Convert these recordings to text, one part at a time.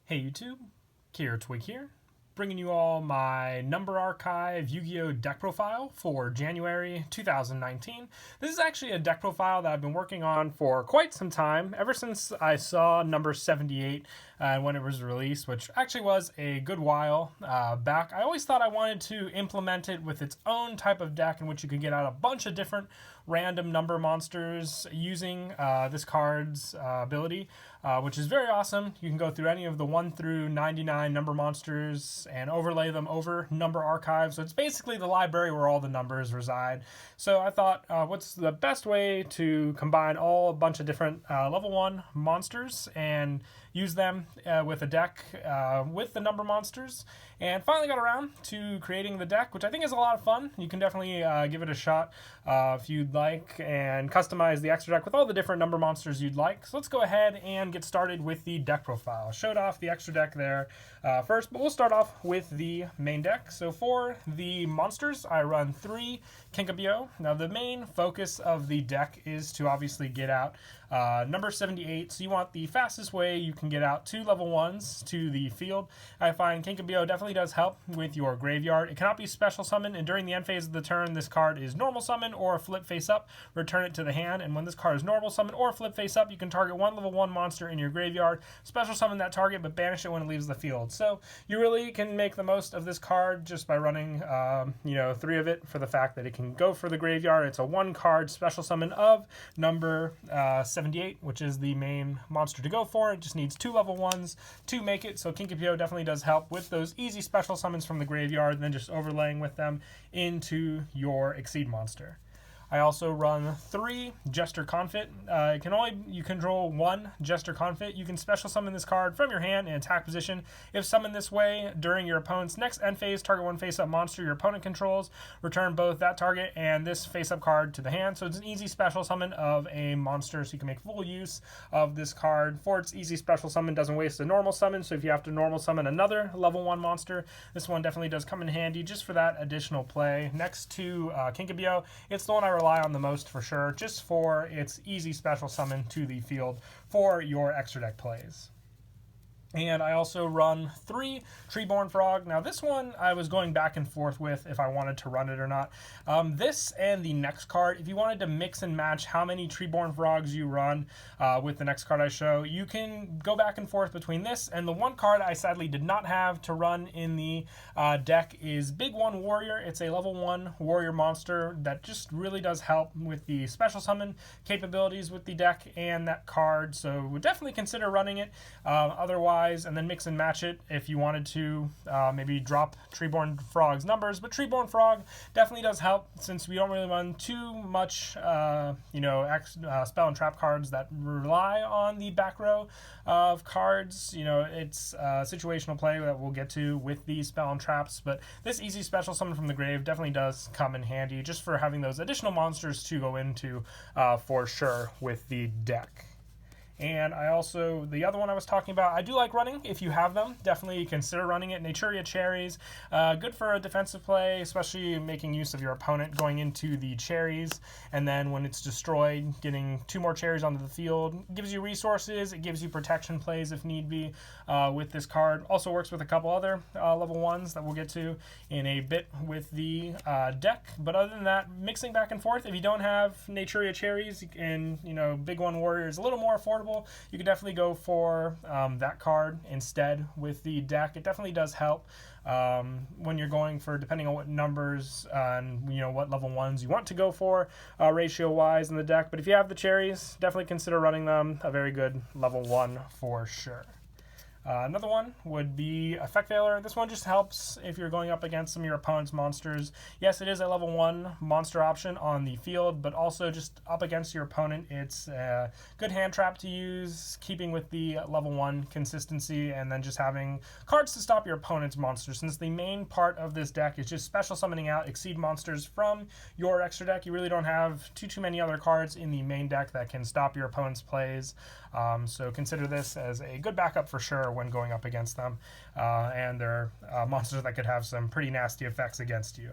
Hey YouTube, Kier Twig here, bringing you all my number archive Yu-Gi-Oh deck profile for January 2019. This is actually a deck profile that I've been working on for quite some time, ever since I saw number 78 when it was released, which actually was a good while back. I always thought I wanted to implement it with its own type of deck in which you could get out a bunch of different random number monsters using this card's ability, which is very awesome. You can go through any of the 1 through 99 number monsters and overlay them over number archive. So it's basically the library where all the numbers reside. So I thought, what's the best way to combine a bunch of different level 1 monsters and use them with a deck with the number monsters, and finally got around to creating the deck, which I think is a lot of fun. You can definitely give it a shot if you'd like, and customize the extra deck with all the different number monsters you'd like. So let's go ahead and get started with the deck profile. Showed off the extra deck there first, but we'll start off with the main deck. So for the monsters, I run 3 Kinkabyo. Now the main focus of the deck is to obviously get out number 78, so you want the fastest way you can get out 2 level 1s to the field. I find Kinkabyo definitely does help with your graveyard. It cannot be special summon, and during the end phase of the turn, this card is normal summon or flip face up, return it to the hand, and when this card is normal summon or flip face up, you can target 1 level 1 monster in your graveyard, special summon that target, but banish it when it leaves the field. So you really can make the most of this card just by running 3 of it, for the fact that it can go for the graveyard. It's a 1 card special summon of number 78, which is the main monster to go for. It just needs 2 level 1s to make it, so Kinkabyo definitely does help with those easy special summons from the graveyard, and then just overlaying with them into your Exceed monster. I also run 3 Jester Confit. You control 1 Jester Confit. You can special summon this card from your hand in attack position. If summoned this way during your opponent's next end phase, target 1 face-up monster your opponent controls. Return both that target and this face-up card to the hand. So it's an easy special summon of a monster, so you can make full use of this card. For its easy special summon, doesn't waste a normal summon, so if you have to normal summon another level 1 monster, this one definitely does come in handy just for that additional play. Next to Kinkabyo, it's the one I rely on the most for sure, just for its easy special summon to the field for your extra deck plays. And I also run 3 Treeborn Frog. Now this one I was going back and forth with if I wanted to run it or not. This and the next card, if you wanted to mix and match how many Treeborn Frogs you run with the next card I show, you can go back and forth between this and the one card I sadly did not have to run in the deck is Big One Warrior. It's a level 1 warrior monster that just really does help with the special summon capabilities with the deck and that card, so would definitely consider running it. Otherwise, and then mix and match it if you wanted to maybe drop Treeborn Frog's numbers. But Treeborn Frog definitely does help, since we don't really run too much spell and trap cards that rely on the back row of cards. It's situational play that we'll get to with these spell and traps, but this easy special summon from the grave definitely does come in handy just for having those additional monsters to go into for sure with the deck. And the other one I was talking about, I do like running. If you have them, definitely consider running it. Naturia Cherries, good for a defensive play, especially making use of your opponent going into the cherries, and then when it's destroyed, getting 2 more cherries onto the field. It gives you resources, it gives you protection plays if need be with this card. Also works with a couple other level 1s that we'll get to in a bit with the deck. But other than that, mixing back and forth. If you don't have Naturia Cherries and Big One Warrior is a little more affordable, you can definitely go for that card instead with the deck. It definitely does help when you're going for, depending on what numbers and what level 1s you want to go for ratio wise in the deck. But if you have the cherries, definitely consider running them. A very good level 1 for sure. Another one would be Effect Veiler. This one just helps if you're going up against some of your opponent's monsters. Yes, it is a level 1 monster option on the field, but also just up against your opponent, it's a good hand trap to use, keeping with the level 1 consistency, and then just having cards to stop your opponent's monsters. Since the main part of this deck is just special summoning out Exceed monsters from your extra deck, you really don't have too many other cards in the main deck that can stop your opponent's plays. So consider this as a good backup for sure when going up against them, and they're monsters that could have some pretty nasty effects against you.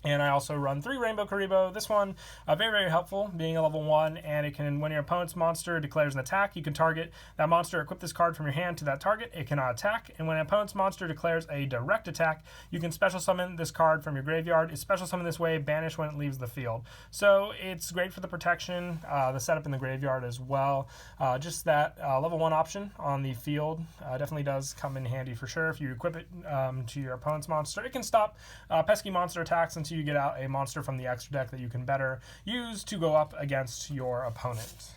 And I also run 3 Rainbow Karibo. This one, very, very helpful, being a level 1, and it can, when your opponent's monster declares an attack, you can target that monster, equip this card from your hand to that target. It cannot attack. And when an opponent's monster declares a direct attack, you can special summon this card from your graveyard. It's special summon this way, banish when it leaves the field. So it's great for the protection, the setup in the graveyard as well. Just that level 1 option on the field definitely does come in handy for sure. If you equip it to your opponent's monster, it can stop pesky monster attacks until you get out a monster from the extra deck that you can better use to go up against your opponent.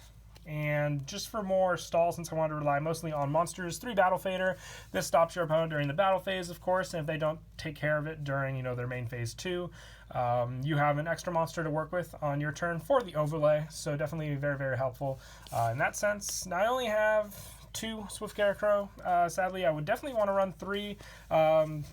And just for more stall, since I want to rely mostly on monsters, 3 Battle Fader. This stops your opponent during the battle phase, of course, and if they don't take care of it during, their main phase 2, you have an extra monster to work with on your turn for the overlay. So definitely very, very helpful in that sense. Now I only have 2 Swift Scarecrow. Sadly, I would definitely want to run 3.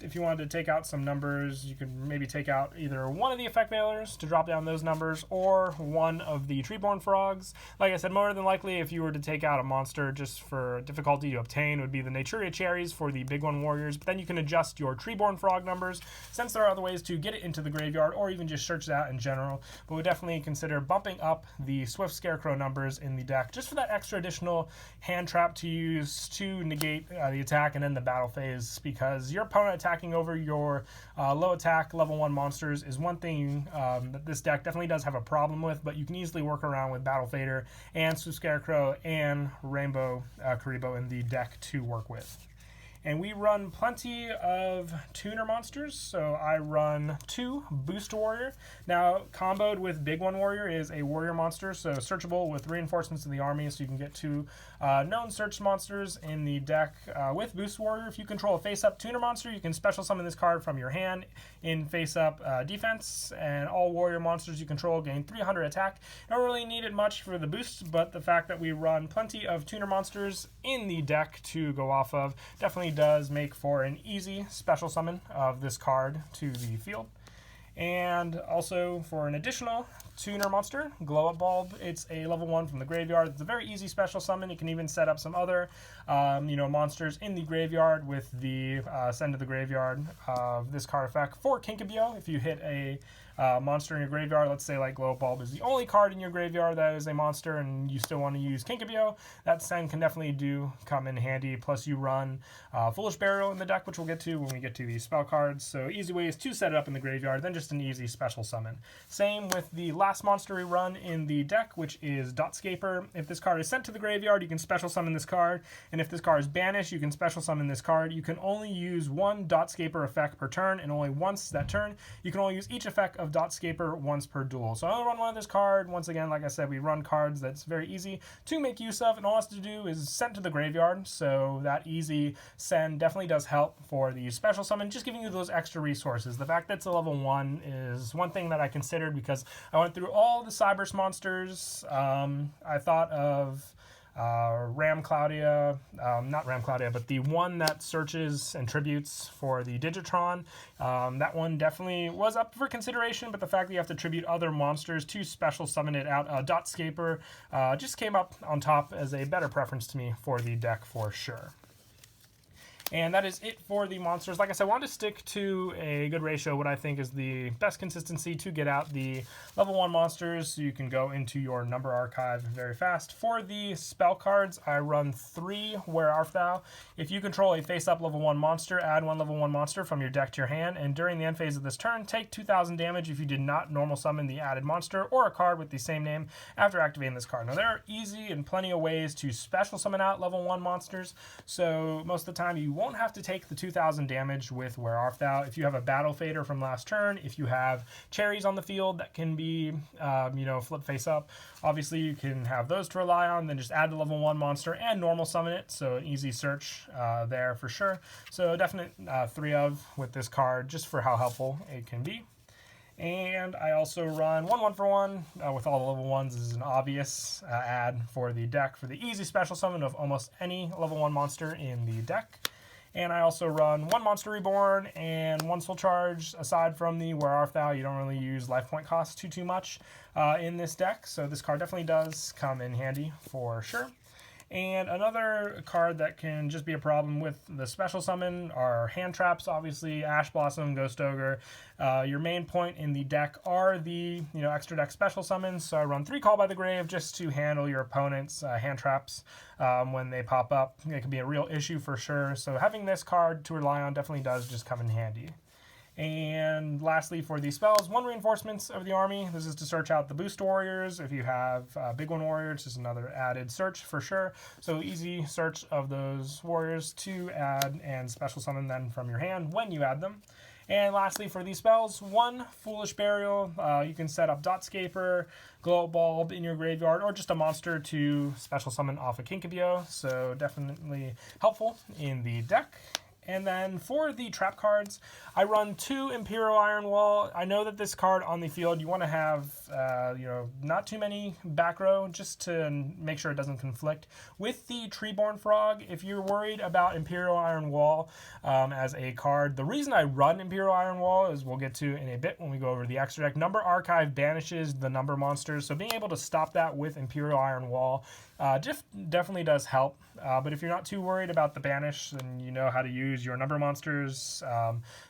If you wanted to take out some numbers, you could maybe take out either one of the Effect Veilers to drop down those numbers, or one of the Treeborn Frogs. Like I said, more than likely, if you were to take out a monster just for difficulty to obtain, it would be the Naturia Cherries for the Big One Warriors, but then you can adjust your Treeborn Frog numbers, since there are other ways to get it into the graveyard, or even just search that in general. But would definitely consider bumping up the Swift Scarecrow numbers in the deck, just for that extra additional hand trap to use to negate the attack and end the battle phase, because your opponent attacking over your low attack level 1 monsters is one thing that this deck definitely does have a problem with, but you can easily work around with Battle Fader and Swift Scarecrow and Rainbow Karibo in the deck to work with. And we run plenty of tuner monsters, so I run 2 Boost Warrior. Now, comboed with Big One Warrior is a warrior monster, so searchable with reinforcements in the army, so you can get 2 known searched monsters in the deck with Boost Warrior. If you control a face-up tuner monster, you can special summon this card from your hand in face-up defense, and all warrior monsters you control gain 300 attack. Don't really need it much for the boost, but the fact that we run plenty of tuner monsters in the deck to go off of definitely does make for an easy special summon of this card to the field. And also for an additional tuner monster, Glow Up Bulb. It's a level 1 from the graveyard. It's a very easy special summon. You can even set up some other monsters in the graveyard with the send to the graveyard of this card effect for Kinkabyo. If you hit a monster in your graveyard, let's say like Glow Up Bulb is the only card in your graveyard that is a monster and you still want to use Kinkabyo, that send can definitely come in handy. Plus you run Foolish Burial in the deck, which we'll get to when we get to the spell cards. So easy ways to set it up in the graveyard, then just an easy special summon. Same with the last monster we run in the deck, which is Dotscaper. If this card is sent to the graveyard, you can special summon this card, and if this card is banished, you can special summon this card. You can only use 1 Dotscaper effect per turn, and only once that turn. You can only use each effect of Dotscaper once per duel. So I only run 1 of this card. Once again, like I said, we run cards that's very easy to make use of, and all it has to do is send to the graveyard. So that easy send definitely does help for the special summon, just giving you those extra resources. The fact that it's a level 1 is one thing that I considered, because I went through all the Cyberse monsters. I thought of Ram Claudia, not Ram Claudia, but the one that searches and tributes for the Digitron. That one definitely was up for consideration, but the fact that you have to tribute other monsters to special summon it out, Dotscaper, just came up on top as a better preference to me for the deck for sure. And that is it for the monsters. Like I said, I wanted to stick to a good ratio, what I think is the best consistency to get out the level 1 monsters, so you can go into your number archive very fast. For the spell cards, I run 3 Where Art Thou. If you control a face-up level 1 monster, add 1 level 1 monster from your deck to your hand, and during the end phase of this turn, take 2,000 damage if you did not normal summon the added monster or a card with the same name after activating this card. Now, there are easy and plenty of ways to special summon out level 1 monsters, so most of the time you won't have to take the 2,000 damage with Where Art Thou. If you have a Battle Fader from last turn, if you have cherries on the field that can be, flip face up, obviously you can have those to rely on, then just add the level 1 monster and normal summon it, so an easy search there for sure. So definite 3 of with this card, just for how helpful it can be. And I also run 1 for 1 with all the level 1s. This is an obvious add for the deck for the easy special summon of almost any level 1 monster in the deck. And I also run 1 Monster Reborn and 1 Soul Charge. Aside from the Where Art Thou, you don't really use life point cost too much in this deck, so this card definitely does come in handy for sure. And another card that can just be a problem with the special summon are hand traps, obviously, Ash Blossom, Ghost Ogre. Your main point in the deck are the extra deck special summons, so I run 3 Call by the Grave just to handle your opponent's hand traps when they pop up. It can be a real issue for sure, so having this card to rely on definitely does just come in handy. And lastly, for the spells, 1 Reinforcements of the Army. This is to search out the boost warriors. If you have Big One warriors, just another added search for sure. So easy search of those warriors to add and special summon them from your hand when you add them. And lastly, for these spells, 1 Foolish Burial. You can set up Dotscaper, Glow Bulb in your graveyard, or just a monster to special summon off a Kinkabio. So definitely helpful in the deck. And then for the trap cards, I run 2 Imperial Iron Wall. I know that this card on the field, you want to have, not too many back row, just to make sure it doesn't conflict with the Treeborn Frog. If you're worried about Imperial Iron Wall as a card, the reason I run Imperial Iron Wall is we'll get to in a bit when we go over the extra deck. Number Archive banishes the number monsters, so being able to stop that with Imperial Iron Wall definitely does help. But if you're not too worried about the banish and you know how to use your number monsters,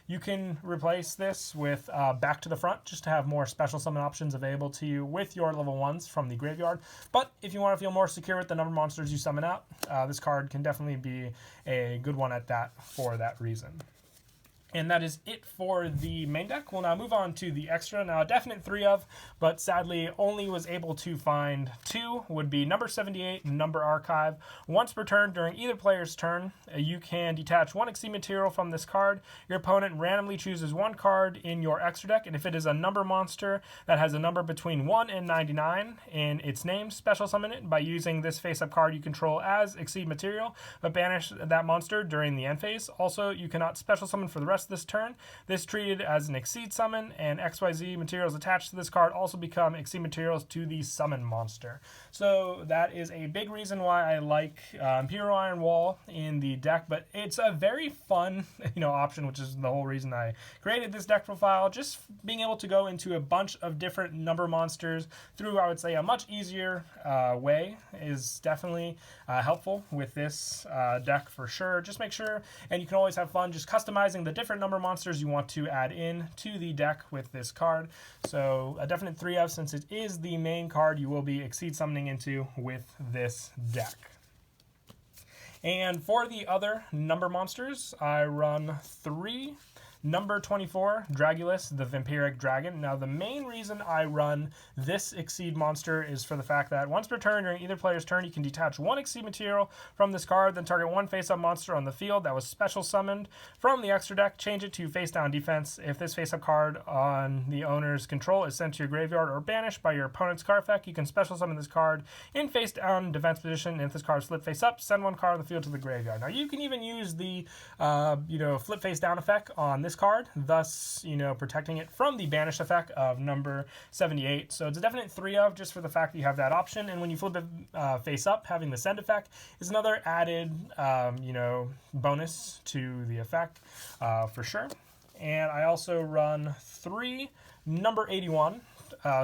you can replace this with Back to the Front just to have more special summon options available to you with your level 1s from the graveyard. But if you want to feel more secure with the number monsters you summon out, this card can definitely be a good one at that for that reason. And that is it for the main deck. We'll now move on to the extra. Now, a definite 3 of, but sadly only was able to find 2, would be number 78 and number Archive. Once per turn during either player's turn, you can detach 1 Exceed material from this card. Your opponent randomly chooses 1 card in your extra deck, and if it is a number monster that has a number between 1 and 99 in its name, special summon it by using this face-up card you control as Exceed material, but banish that monster during the end phase. Also, you cannot special summon for the rest of this turn. This treated as an Exceed summon, and XYZ materials attached to this card also become Exceed materials to the summon monster. So that is a big reason why I like Imperial Iron Wall in the deck, but it's a very fun option, which is the whole reason I created this deck profile. Just being able to go into a bunch of different number monsters through, I would say, a much easier way is definitely helpful with this deck for sure. Just make sure, and you can always have fun just customizing the different number monsters you want to add in to the deck with this card. So a definite 3 of, since it is the main card you will be Exceed summoning into with this deck. And for the other number monsters, I run 3. Number 24, Dragulus, the Vampiric Dragon. Now, the main reason I run this Exceed monster is for the fact that once per turn during either player's turn, you can detach 1 Exceed material from this card, then target 1 face-up monster on the field that was special summoned from the extra deck, change it to face-down defense. If this face-up card on the owner's control is sent to your graveyard or banished by your opponent's card effect, you can special summon this card in face-down defense position. And if this card is flipped face-up, send 1 card on the field to the graveyard. Now, you can even use the, flip face-down effect on this card, thus protecting it from the banish effect of number 78. So it's a definite 3 of, just for the fact that you have that option. And when you flip it face up, having the send effect is another added bonus to the effect for sure. And I also run 3 number 81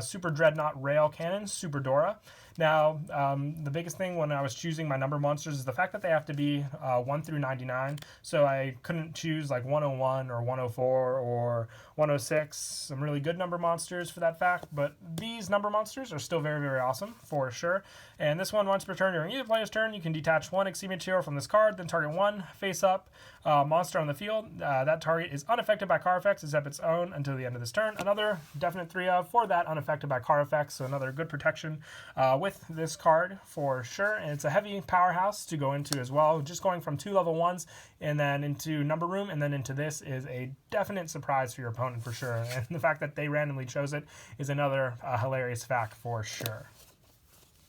Super Dreadnought Rail Cannon Super Dora. Now, the biggest thing when I was choosing my number monsters is the fact that they have to be 1 through 99. So I couldn't choose like 101 or 104 or 106, some really good number monsters for that fact. But these number monsters are still very, very awesome for sure. And this one, once per turn during either player's turn, you can detach 1 Exceed material from this card, then target 1 face-up monster on the field. That target is unaffected by card effects except its own until the end of this turn. Another definite 3 of for that, unaffected by card effects. So another good protection with this card for sure. And it's a heavy powerhouse to go into as well. Just going from 2 level 1s and then into Number Room and then into this is a definite surprise for your opponent for sure. And the fact that they randomly chose it is another hilarious fact for sure.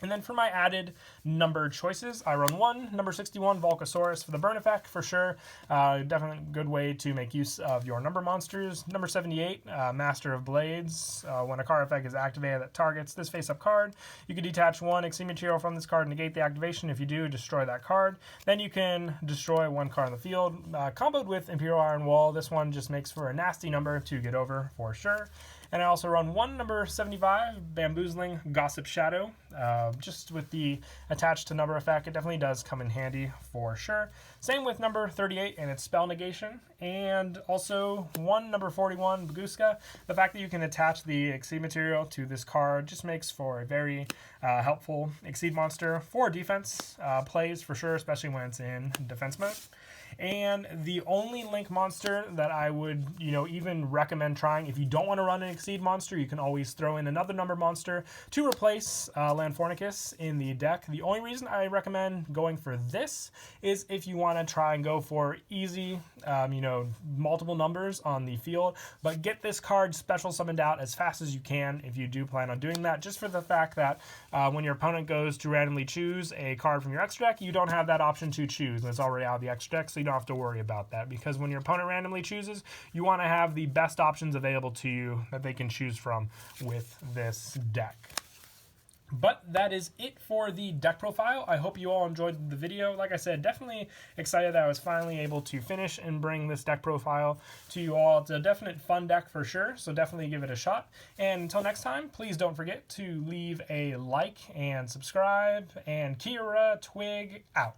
And then for my added number choices, I run 1, number 61, Volcasaurus for the burn effect, for sure. Definitely a good way to make use of your number monsters. Number 78, Master of Blades. When a card effect is activated that targets this face-up card, you can detach 1 Exceed material from this card and negate the activation. If you do, destroy that card. Then you can destroy 1 card on the field. Comboed with Imperial Iron Wall, this one just makes for a nasty number to get over, for sure. And I also run one number 75 Bamboozling Gossip Shadow. Just with the attached to number effect, it definitely does come in handy for sure. Same with number 38 and its spell negation. And also one number 41 Baguska. The fact that you can attach the Exceed material to this card just makes for a very helpful Exceed monster for defense plays for sure, especially when it's in defense mode. And the only link monster that I would, even recommend trying, if you don't want to run an Exceed monster, you can always throw in another number monster to replace Landfornicus in the deck. The only reason I recommend going for this is if you want to try and go for easy, multiple numbers on the field, but get this card special summoned out as fast as you can if you do plan on doing that, just for the fact that when your opponent goes to randomly choose a card from your extra deck, you don't have that option to choose, and it's already out of the extra deck, so you don't have to worry about that, because when your opponent randomly chooses, you want to have the best options available to you that they can choose from with this deck. But that is it for the deck profile. I hope you all enjoyed the video. Like I said, definitely excited that I was finally able to finish and bring this deck profile to you all. It's a definite fun deck for sure, so definitely give it a shot. And until next time, please don't forget to leave a like and subscribe, and Kira Twig out.